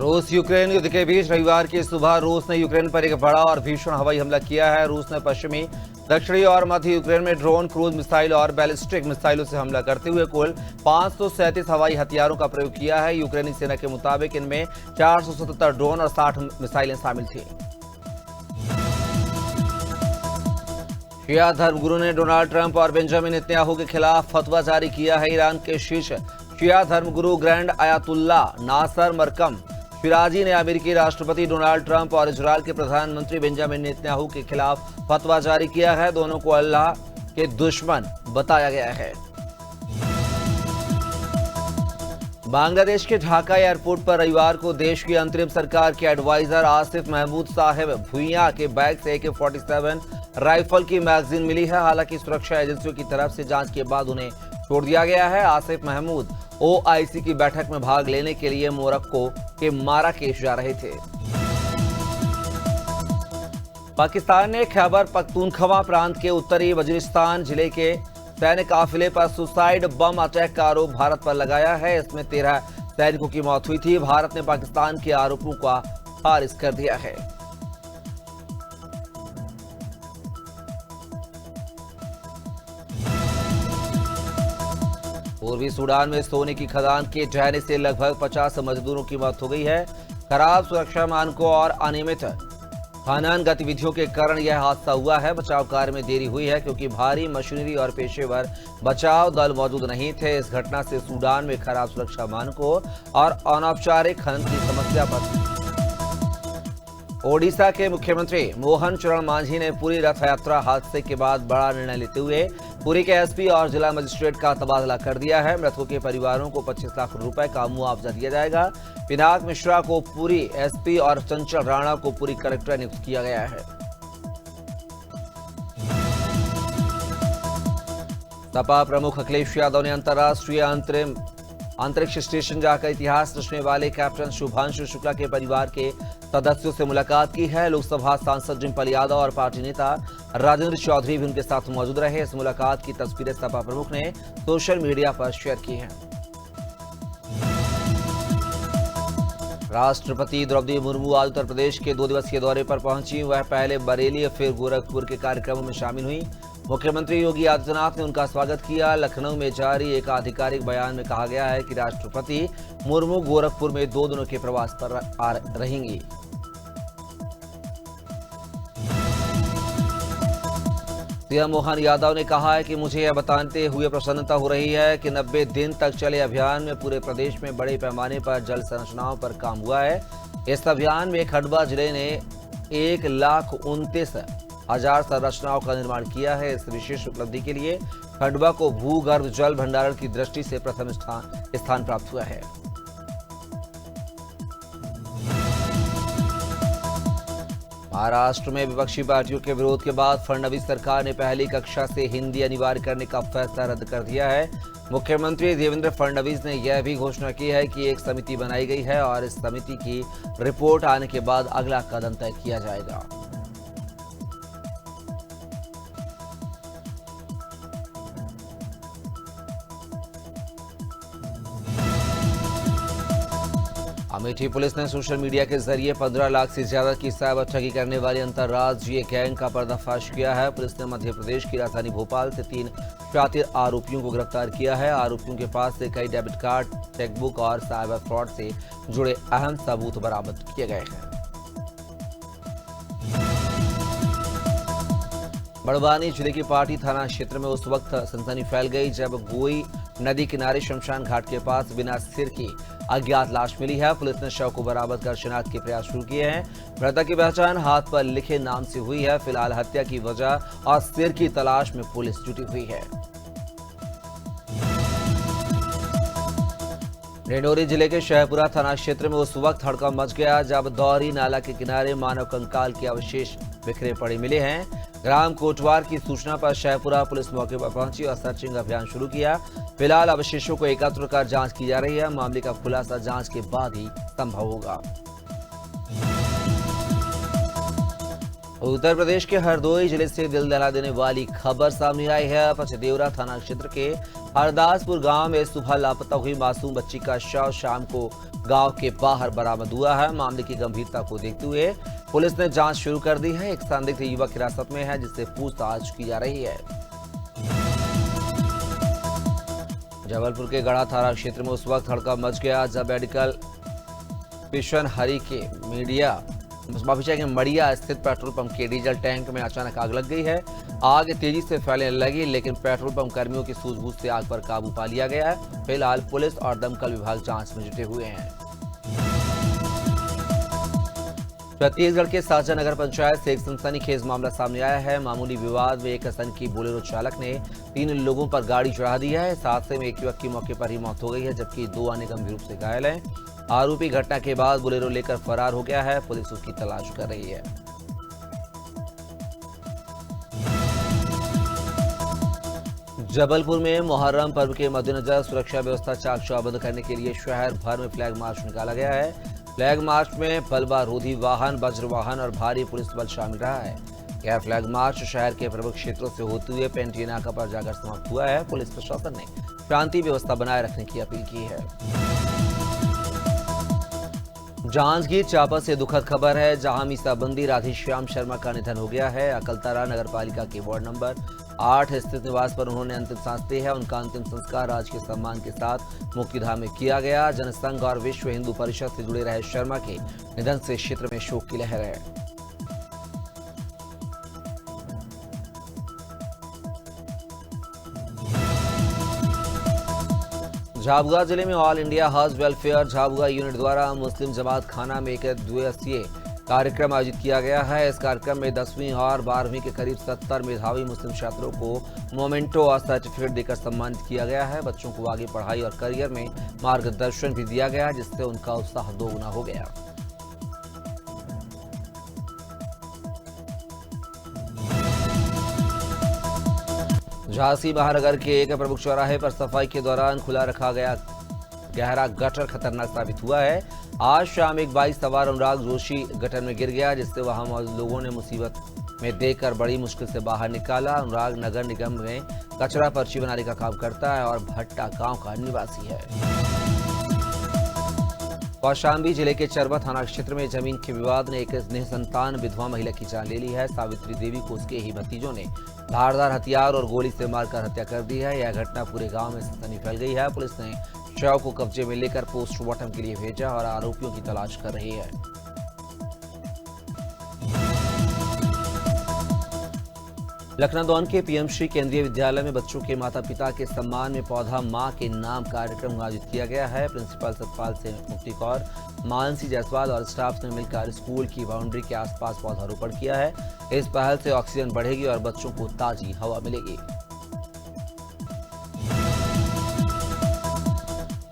रूस यूक्रेन युद्ध के बीच रविवार की सुबह रूस ने यूक्रेन पर एक बड़ा और भीषण हवाई हमला किया है। रूस ने पश्चिमी, दक्षिणी और मध्य यूक्रेन में ड्रोन, क्रूज मिसाइल और बैलिस्टिक मिसाइलों से हमला करते हुए कुल 537 हवाई हथियारों का प्रयोग किया है। यूक्रेनी सेना के मुताबिक इनमें 477 ड्रोन और 60 मिसाइलें शामिल थी। शिया धर्मगुरु ने डोनाल्ड ट्रंप और बेंजामिन नेतन्याहू के खिलाफ फतवा जारी किया है। ईरान के शीर्ष शिया धर्मगुरु ग्रैंड आयतुल्ला नासर मरकम शिराजी ने अमेरिकी राष्ट्रपति डोनाल्ड ट्रंप और इजरायल के प्रधानमंत्री बेंजामिन नेतन्याहू के खिलाफ फतवा जारी किया है। दोनों को अल्लाह के दुश्मन बताया गया है। बांग्लादेश के ढाका एयरपोर्ट पर रविवार को देश की अंतरिम सरकार के एडवाइजर आसिफ महमूद साहिब भुइयां के बैग से AK-47 राइफल की मैगजीन मिली है। हालांकि सुरक्षा एजेंसियों की तरफ से जांच के बाद उन्हें छोड़ दिया गया है। आसिफ महमूद OIC की बैठक में भाग लेने के लिए मोरक्को के माराकेश जा रहे थे। पाकिस्तान ने खैबर पख्तूनख्वा प्रांत के उत्तरी वजीरिस्तान जिले के सैन्य काफिले पर सुसाइड बम अटैक का आरोप भारत पर लगाया है। इसमें 13 सैनिकों की मौत हुई थी। भारत ने पाकिस्तान के आरोपों का खारिज कर दिया है। पूर्वी सूडान में सोने की खदान के ढहने से लगभग 50 मजदूरों की मौत हो गई है। खराब सुरक्षा मानकों और अनियमित खनन गतिविधियों के कारण यह हादसा हुआ है। बचाव कार्य में देरी हुई है क्योंकि भारी मशीनरी और पेशेवर बचाव दल मौजूद नहीं थे। इस घटना से सूडान में खराब सुरक्षा मानकों और अनौपचारिक खनन की समस्या पर ओडिशा के मुख्यमंत्री मोहन चरण मांझी ने पूरी रथ यात्रा हादसे के बाद बड़ा निर्णय लेते हुए पुरी के SP और जिला मजिस्ट्रेट का तबादला कर दिया है। मृतकों के परिवारों को 25 लाख रुपए का मुआवजा दिया जाएगा। पिनाक मिश्रा को पुरी SP और चंचल राणा को पुरी कलेक्टर नियुक्त किया गया है। सपा प्रमुख अखिलेश यादव ने अंतर्राष्ट्रीय अंतरिक्ष स्टेशन जाकर इतिहास रचने वाले कैप्टन शुभांशु शुक्ला के परिवार के सदस्यों से मुलाकात की है। लोकसभा सांसद डिम्पल यादव और पार्टी नेता राजेंद्र चौधरी भी उनके साथ मौजूद रहे। इस मुलाकात की तस्वीरें सपा प्रमुख ने सोशल मीडिया पर शेयर की हैं। राष्ट्रपति द्रौपदी मुर्मू आज उत्तर प्रदेश के 2 दिवसीय दौरे पर पहुंची। वह पहले बरेली फिर गोरखपुर के कार्यक्रमों में शामिल हुई। मुख्यमंत्री योगी आदित्यनाथ ने उनका स्वागत किया। लखनऊ में जारी एक आधिकारिक बयान में कहा गया है कि राष्ट्रपति मुर्मू गोरखपुर में 2 दिनों के प्रवास पर रहेंगी। सीएम मोहन यादव ने कहा है कि मुझे यह बताते हुए प्रसन्नता हो रही है कि 90 दिन तक चले अभियान में पूरे प्रदेश में बड़े पैमाने पर जल संरचनाओं पर काम हुआ है। इस अभियान में खंडवा जिले ने 1,29,000 संरचनाओं का निर्माण किया है। इस विशेष उपलब्धि के लिए खंडवा को भूगर्भ जल भंडारण की दृष्टि से प्रथम स्थान प्राप्त हुआ है। महाराष्ट्र में विपक्षी पार्टियों के विरोध के बाद फडणवीस सरकार ने पहली कक्षा से हिंदी अनिवार्य करने का फैसला रद्द कर दिया है। मुख्यमंत्री देवेंद्र फडणवीस ने यह भी घोषणा की है कि एक समिति बनाई गई है और इस समिति की रिपोर्ट आने के बाद अगला कदम तय किया जाएगा। अमेठी पुलिस ने सोशल मीडिया के जरिए 15 लाख से ज्यादा की साइबर ठगी करने वाली अंतर्राज्यीय गैंग का पर्दाफाश किया है। पुलिस ने मध्य प्रदेश की राजधानी भोपाल से 3 शातिर आरोपियों को गिरफ्तार किया है। आरोपियों के पास से कई डेबिट कार्ड, चेकबुक और साइबर फ्रॉड से जुड़े अहम सबूत बरामद किए गए हैं। बड़वानी जिले की पाटी थाना क्षेत्र में उस वक्त सनसनी फैल गई जब गोई नदी किनारे शमशान घाट के पास बिना सिर की अज्ञात लाश मिली है। पुलिस ने शव को बरामद कर शिनाख्त के प्रयास शुरू किए हैं। मृतक की पहचान हाथ पर लिखे नाम से हुई है। फिलहाल हत्या की वजह और सिर की तलाश में पुलिस जुटी हुई है। डिंडोरी जिले के शहपुरा थाना क्षेत्र में उस वक्त हड़कंप मच गया जब दौरी नाला के किनारे मानव कंकाल के अवशेष बिखरे पड़े मिले हैं। ग्राम कोटवार की सूचना पर शहपुरा पुलिस मौके पर पहुंची और सर्चिंग अभियान शुरू किया। फिलहाल अवशेषों को एकत्र कर जांच की जा रही है। मामले का खुलासा जांच के बाद ही संभव होगा। उत्तर प्रदेश के हरदोई जिले से दिल दहला देने वाली खबर सामने आई है। पचदेवरा थाना क्षेत्र के हरदासपुर गांव में सुबह लापता हुई मासूम बच्ची का शव शाम को गांव के बाहर बरामद हुआ है। मामले की गंभीरता को देखते हुए पुलिस ने जांच शुरू कर दी है। एक संदिग्ध युवक हिरासत में है जिससे पूछताछ की जा रही है। जबलपुर के गढ़ा थाना क्षेत्र में उस वक्त हड़कंप मच गया जब मेडिकल मिशन हरी के मड़िया स्थित पेट्रोल पंप के डीजल टैंक में अचानक आग लग गई है। आग तेजी से फैलने लगी, लेकिन पेट्रोल पंप कर्मियों की सूझबूझ से आग पर काबू पा लिया गया है। फिलहाल पुलिस और दमकल विभाग जांच में जुटे हुए हैं। छत्तीसगढ़ के साजा नगर पंचायत से एक सनसनीखेज मामला सामने आया है। मामूली विवाद में एक असम की बोलेरो चालक ने 3 लोगों पर गाड़ी चढ़ा दी है। इस हादसे में एक युवक की मौके पर ही मौत हो गई है, जबकि 2 अन्य गंभीर रूप से घायल हैं। आरोपी घटना के बाद बोलेरो लेकर फरार हो गया है। पुलिस उसकी तलाश कर रही है। जबलपुर में मुहर्रम पर्व के मद्देनजर सुरक्षा व्यवस्था चाक चौबंद करने के लिए शहर भर में फ्लैग मार्च निकाला गया है। फ्लैग मार्च में बलबा रोधी वाहन, वज्र वाहन और भारी पुलिस बल शामिल रहा है। यह फ्लैग मार्च शहर के प्रमुख क्षेत्रों से होते हुए पेंटी नाका पर जाकर समाप्त हुआ है। पुलिस प्रशासन ने शांति व्यवस्था बनाए रखने की अपील की है। जांजगीर चांपा से दुखद खबर है, जहां मीसाबंदी राधेश्याम शर्मा का निधन हो गया है। अकलतरा नगर पालिका के वार्ड नंबर 8 स्थित निवास पर उन्होंने अंतिम सांस ली है। उनका अंतिम संस्कार राजकीय सम्मान के साथ मुक्तिधाम में किया गया। जनसंघ और विश्व हिंदू परिषद से जुड़े रहे शर्मा के निधन से क्षेत्र में शोक की लहर है। झाबुआ जिले में all India house welfare Jhabua unit द्वारा मुस्लिम जमात खाना में एक दिवसीय कार्यक्रम आयोजित किया गया है। इस कार्यक्रम में 10वीं और 12वीं के करीब 70 मेधावी मुस्लिम छात्रों को मोमेंटो और सर्टिफिकेट देकर सम्मानित किया गया है। बच्चों को आगे पढ़ाई और करियर में मार्गदर्शन भी दिया गया, जिससे उनका उत्साह दोगुना हो गया। झांसी महानगर के एक प्रमुख चौराहे पर सफाई के दौरान खुला रखा गया गहरा गटर खतरनाक साबित हुआ है। आज शाम एक बाइक सवार अनुराग जोशी गटर में गिर गया, जिससे वहां मौजूद लोगों ने मुसीबत में देखकर बड़ी मुश्किल से बाहर निकाला। अनुराग नगर निगम में कचरा पर्ची बनाने का काम करता है और भट्टा गांव का निवासी है। कौशाम्बी जिले के चरबा थाना क्षेत्र में जमीन के विवाद ने एक निसंतान विधवा महिला की जान ले ली है। सावित्री देवी को उसके ही भतीजों ने धारदार हथियार और गोली से मारकर हत्या कर दी है। यह घटना पूरे गांव में सनसनी फैल गई है। पुलिस ने शव को कब्जे में लेकर पोस्टमार्टम के लिए भेजा और आरोपियों की तलाश कर रही है। लखनऊ के पीएमश्री केंद्रीय विद्यालय में बच्चों के माता पिता के सम्मान में पौधा मां के नाम कार्यक्रम आयोजित किया गया है। प्रिंसिपल सतपाल सिंह मुक्ति कौर, मानसी जायसवाल और स्टाफ ने मिलकर स्कूल की बाउंड्री के आसपास पौधारोपण किया है। इस पहल से ऑक्सीजन बढ़ेगी और बच्चों को ताजी हवा मिलेगी।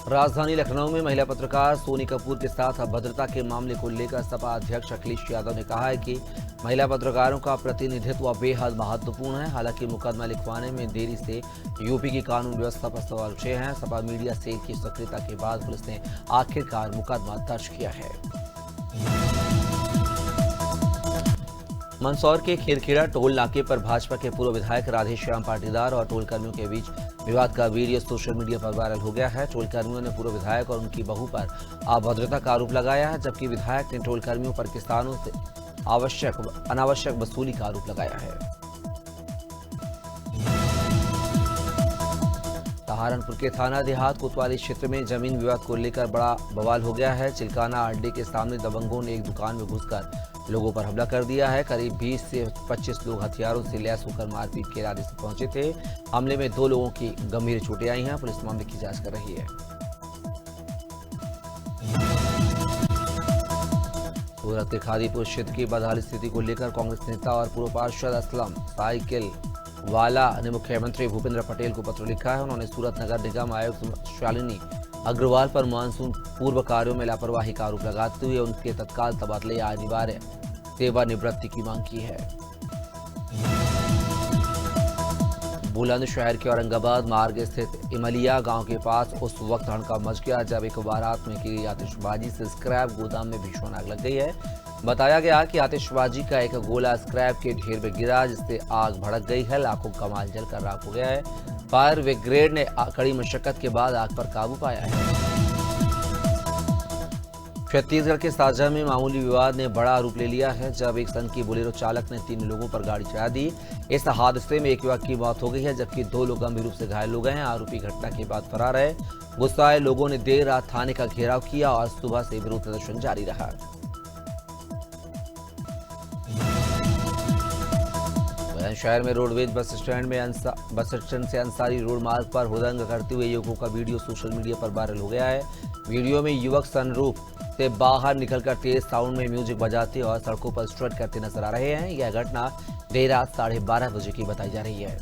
राजधानी लखनऊ में महिला पत्रकार सोनी कपूर के साथ अभद्रता के मामले को लेकर सपा अध्यक्ष अखिलेश यादव ने कहा है कि महिला पत्रकारों का प्रतिनिधित्व बेहद महत्वपूर्ण है। हालांकि मुकदमा लिखवाने में देरी से यूपी की कानून व्यवस्था पर सवाल उठे हैं। सपा मीडिया सेल की सक्रियता के बाद पुलिस ने आखिरकार मुकदमा दर्ज किया है। मंदसौर के खेरखेड़ा टोल नाके पर भाजपा के पूर्व विधायक राधेश्याम पाटीदार और टोल कर्मियों के बीच विवाद का वीडियो सोशल मीडिया पर वायरल हो गया है। टोल कर्मियों ने पूर्व विधायक और उनकी बहू पर अभद्रता का आरोप लगाया है, जबकि विधायक ने टोल कर्मियों पर किसानों से अनावश्यक वसूली का आरोप लगाया है। सहारनपुर के थाना देहात कोतवाली क्षेत्र में जमीन विवाद को लेकर बड़ा बवाल हो गया है। चिलकाना अड्डे के सामने दबंगों ने एक दुकान में घुसकर लोगों पर हमला कर दिया है। करीब 20 से 25 लोग हथियारों से लैस होकर मारपीट के इरादे से पहुंचे थे। हमले में 2 लोगों की गंभीर चोटें आई हैं। पुलिस मामले की जांच कर रही है। सूरत के खादीपुर क्षेत्र की बदहाल स्थिति को लेकर कांग्रेस नेता और पूर्व पार्षद असलम साइकिल वाला ने मुख्यमंत्री भूपेंद्र पटेल को पत्र लिखा है। उन्होंने सूरत नगर निगम आयुक्त शालिनी अग्रवाल पर मानसून पूर्व कार्यों में लापरवाही का आरोप लगाते हुए उनके तत्काल तबादले या अनिवार्य सेवानिवृत्ति की मांग की है। बुलंदशहर के औरंगाबाद मार्ग स्थित इमलिया गांव के पास उस वक्त हड़कंप मच गया जब एक बारात में की गई आतिशबाजी से स्क्रैप गोदाम में भीषण आग लग गई है। बताया गया कि आतिशबाजी का एक गोला स्क्रैप के ढेर में गिरा, जिससे आग भड़क गई है। लाखों का माल जलकर राख हो गया है। फायर ब्रिगेड ने कड़ी मशक्कत के बाद आग पर काबू पाया है। छत्तीसगढ़ के साजा में मामूली विवाद ने बड़ा रूप ले लिया है, जब एक संघ की बोलेरो चालक ने 3 लोगों पर गाड़ी चढ़ा दी। इस हादसे में एक युवक की मौत हो गई है, जबकि 2 लोग गंभीर रूप से घायल हो गए हैं। आरोपी घटना के बाद फरार है। गुस्साए लोगों ने देर रात थाने का घेराव किया और सुबह से विरोध प्रदर्शन जारी रहा। शहर में रोडवेज बस स्टैंड से अंसारी रोड मार्ग पर हुदंग करते हुए युवकों का वीडियो सोशल मीडिया पर वायरल हो गया है। वीडियो में युवक सनरूफ से बाहर निकलकर तेज साउंड में म्यूजिक बजाते और सड़कों पर स्ट्रट करते नजर आ रहे हैं। यह घटना देर रात 12:30 बजे की बताई जा रही है।